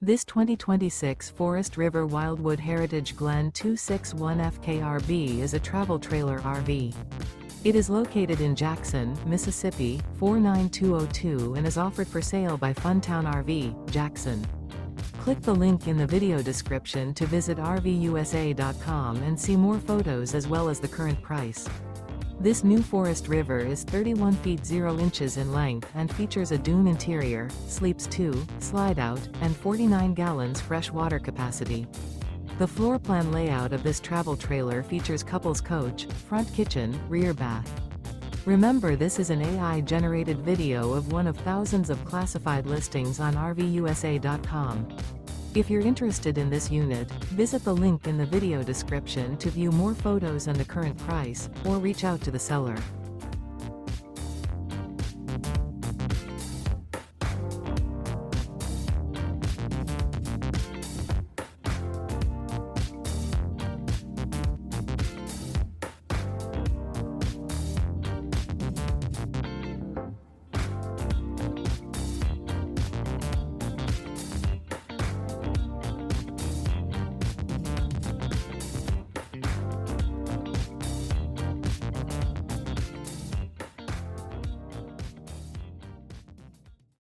This 2026 Forest River Wildwood Heritage Glen 261 FKRB is a travel trailer RV. It is located in Jackson, Mississippi, 49202 and is offered for sale by Funtown RV, Jackson. Click the link in the video description to visit RVUSA.com and see more photos as well as the current price. This new Forest River is 31 feet 0 inches in length and features a dune interior, sleeps 2, slide-out, and 49 gallons fresh water capacity. The floor plan layout of this travel trailer features couples coach, front kitchen, rear bath. Remember, this is an AI-generated video of one of thousands of classified listings on RVUSA.com. If you're interested in this unit, visit the link in the video description to view more photos and the current price, or reach out to the seller.